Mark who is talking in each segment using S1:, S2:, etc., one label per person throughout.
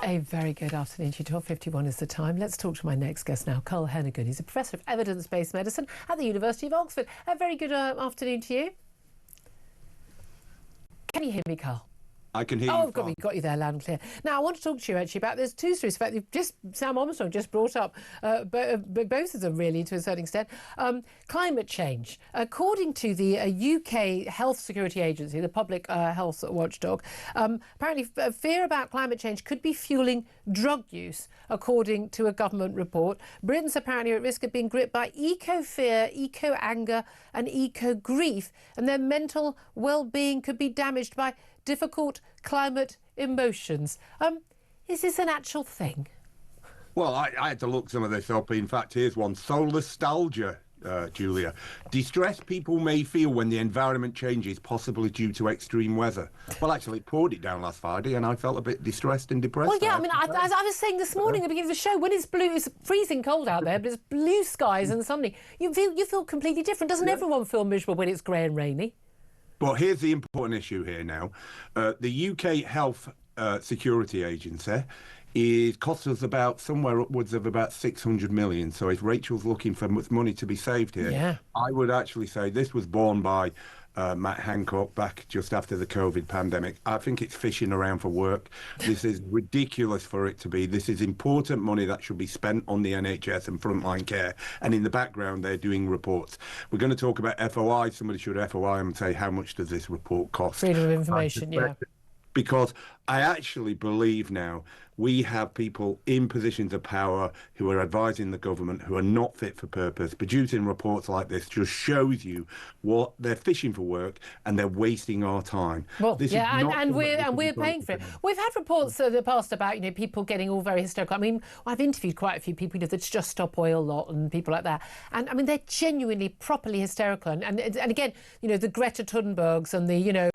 S1: A very good afternoon to you. 12:51 is the time. Let's talk to my next guest now, Carl Heneghan. He's a professor of evidence-based medicine at the University of Oxford. A very good afternoon to you. Can you hear me, Carl?
S2: I can hear you.
S1: Oh, got you there loud and clear. Now, I want to talk to you actually about there's two stories. In fact, Sam Armstrong just brought up both of them really to a certain extent. Climate change. According to the UK Health Security Agency, the public health watchdog, apparently fear about climate change could be fueling drug use, according to a government report. Britain's apparently at risk of being gripped by eco-fear, eco-anger and eco-grief, and their mental well-being could be damaged by difficult climate emotions. Is this an actual thing?
S2: Well, I had to look some of this up. In fact, here's one. Solastalgia, Julia. Distress people may feel when the environment changes, possibly due to extreme weather. Well, actually, it poured it down last Friday, and I felt a bit distressed and depressed.
S1: Well, yeah, I mean, as I was saying this morning at the beginning of the show, when it's blue, it's freezing cold out there, but it's blue skies, and suddenly you feel completely different. Doesn't everyone feel miserable when it's grey and rainy?
S2: But here's the important issue here now. The UK Health Security Agency costs us about somewhere upwards of about 600 million. So if Rachel's looking for money to be saved here, I would actually say this was borne by Matt Hancock back just after the COVID pandemic. I think it's fishing around for work. This is ridiculous for it to be. This is important money that should be spent on the NHS and frontline care. And in the background, they're doing reports. We're going to talk about FOI. Somebody should FOI and say, how much does this report cost?
S1: Freedom of information, yeah.
S2: Because I actually believe now we have people in positions of power who are advising the government who are not fit for purpose. Producing reports like this just shows you what they're fishing for work, and they're wasting our time.
S1: Well, and we're paying for it. We've had reports in the past about people getting all very hysterical. I mean, I've interviewed quite a few people that's Just Stop Oil lot and people like that, and I mean they're genuinely properly hysterical. And again, the Greta Thunbergs and the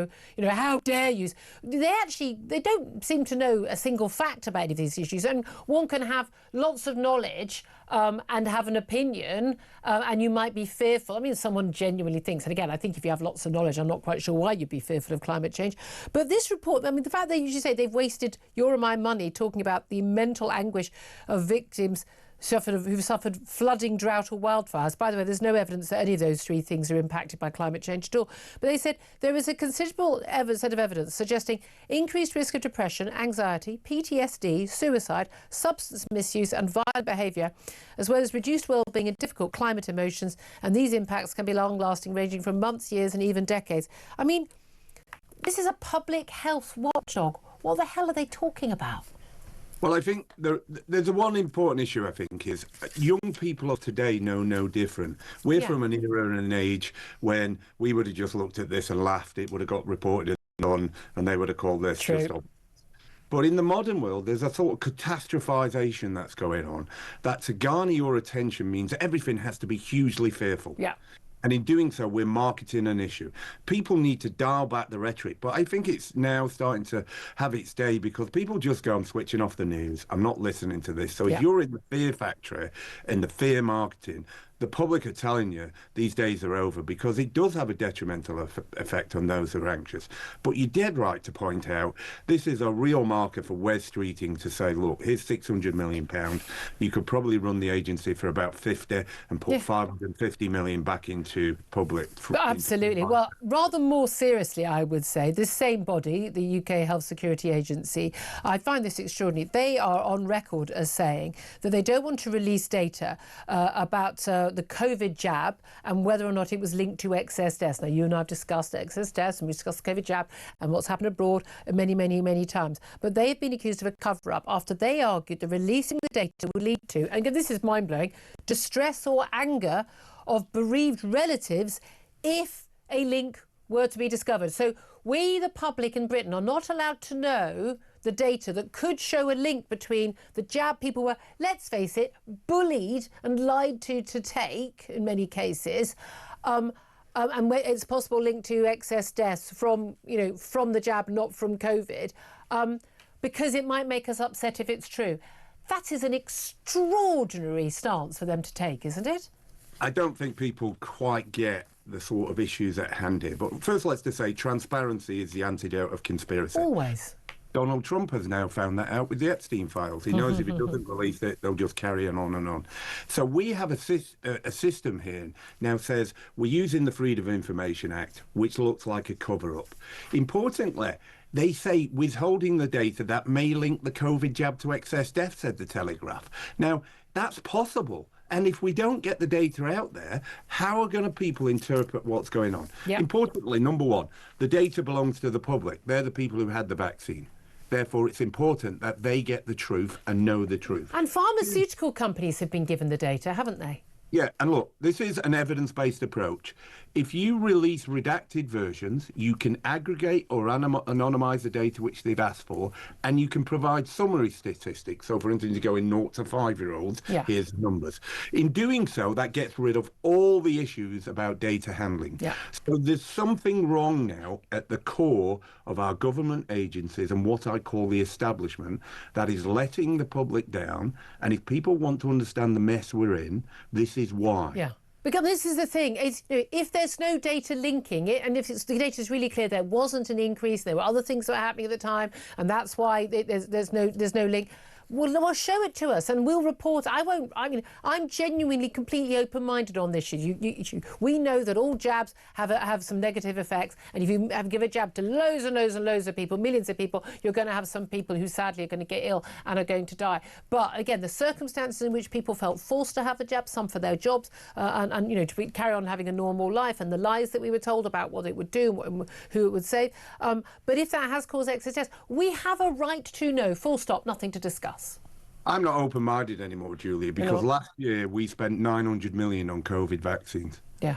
S1: how dare yous. They don't seem to know a single fact about any of these issues, and one can have lots of knowledge and have an opinion, and you might be fearful. I mean, someone genuinely thinks, and again, I think if you have lots of knowledge, I'm not quite sure why you'd be fearful of climate change. But this report, I mean, the fact they usually say they've wasted your and my money talking about the mental anguish of victims who've suffered flooding, drought or wildfires. By the way, there's no evidence that any of those three things are impacted by climate change at all. But they said there is a considerable set of evidence suggesting increased risk of depression, anxiety, PTSD, suicide, substance misuse and violent behaviour, as well as reduced well-being and difficult climate emotions. And these impacts can be long-lasting, ranging from months, years and even decades. I mean, this is a public health watchdog. What the hell are they talking about?
S2: Well, I think there's one important issue, I think, is young people of today know no different. We're from an era and an age when we would have just looked at this and laughed. It would have got reported on and they would have called this just up. But in the modern world, there's a sort of catastrophization that's going on, that to garner your attention means everything has to be hugely fearful. Yeah. And in doing so, we're marketing an issue. People need to dial back the rhetoric. But I think it's now starting to have its day because people just go, I'm switching off the news. I'm not listening to this. So if you're in the fear factory and the fear marketing, the public are telling you these days are over because it does have a detrimental effect on those who are anxious. But you're dead right to point out this is a real marker for Wes Streeting to say, look, here's £600 million. You could probably run the agency for about 50 and put 550 million back into public.
S1: Absolutely. Well, rather more seriously, I would say, this same body, the UK Health Security Agency, I find this extraordinary. They are on record as saying that they don't want to release data about the COVID jab and whether or not it was linked to excess deaths. Now, you and I have discussed excess deaths and we discussed the COVID jab and what's happened abroad many, many, many times. But they have been accused of a cover-up after they argued that releasing the data would lead to, and again, this is mind-blowing, distress or anger of bereaved relatives if a link were to be discovered. So we, the public in Britain, are not allowed to know the data that could show a link between the jab people were, let's face it, bullied and lied to take in many cases, and it's a possible link to excess deaths from the jab, not from COVID, because it might make us upset if it's true. That is an extraordinary stance for them to take, isn't it?
S2: I don't think people quite get the sort of issues at hand here. But first, let's just say transparency is the antidote of conspiracy.
S1: Always.
S2: Donald Trump has now found that out with the Epstein files. He knows if he doesn't release it, they'll just carry on and on. So we have a system here now says we're using the Freedom of Information Act, which looks like a cover-up. Importantly, they say withholding the data that may link the COVID jab to excess deaths, said the Telegraph. Now, that's possible. And if we don't get the data out there, how are people interpret what's going on? Yep. Importantly, number one, the data belongs to the public. They're the people who had the vaccine. Therefore, it's important that they get the truth and know the truth.
S1: And pharmaceutical companies have been given the data, haven't they?
S2: Yeah, and look, this is an evidence-based approach. If you release redacted versions, you can aggregate or anonymise the data which they've asked for, and you can provide summary statistics. So, for instance, you go in 0 to 5-year-olds, here's the numbers. In doing so, that gets rid of all the issues about data handling. Yeah. So there's something wrong now at the core of our government agencies and what I call the establishment that is letting the public down. And if people want to understand the mess we're in, this is why. Yeah.
S1: Because this is the thing, if there's no data linking it, and if the data is really clear there wasn't an increase, there were other things that were happening at the time, and that's why there's no link. Well, show it to us and we'll report. I'm genuinely completely open-minded on this issue. We know that all jabs have some negative effects, and if you give a jab to loads and loads and loads of people, millions of people, you're going to have some people who sadly are going to get ill and are going to die. But again, the circumstances in which people felt forced to have the jab, some for their jobs, and to carry on having a normal life, and the lies that we were told about what it would do and who it would save. But if that has caused excess deaths, we have a right to know, full stop, nothing to discuss.
S2: I'm not open-minded anymore, Julia, because last year we spent 900 million on COVID vaccines. Yeah.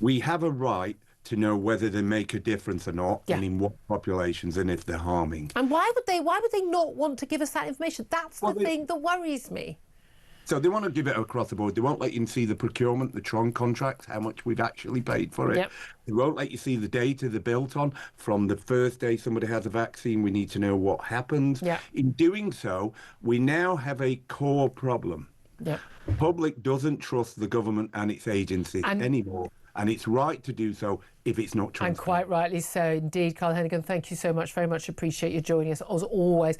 S2: We have a right to know whether they make a difference or not, and in what populations, and if they're harming.
S1: And why would they not want to give us that information? That's the thing that worries me.
S2: So they want to give it across the board. They won't let you see the procurement, the Tron contracts, how much we've actually paid for it. Yep. They won't let you see the data they're built on. From the first day somebody has a vaccine, we need to know what happens. Yep. In doing so, we now have a core problem. Yep. The public doesn't trust the government and its agencies anymore. And it's right to do so if it's not transparent.
S1: And quite rightly so, indeed. Carl Heneghan, thank you so much. Very much appreciate you joining us, as always.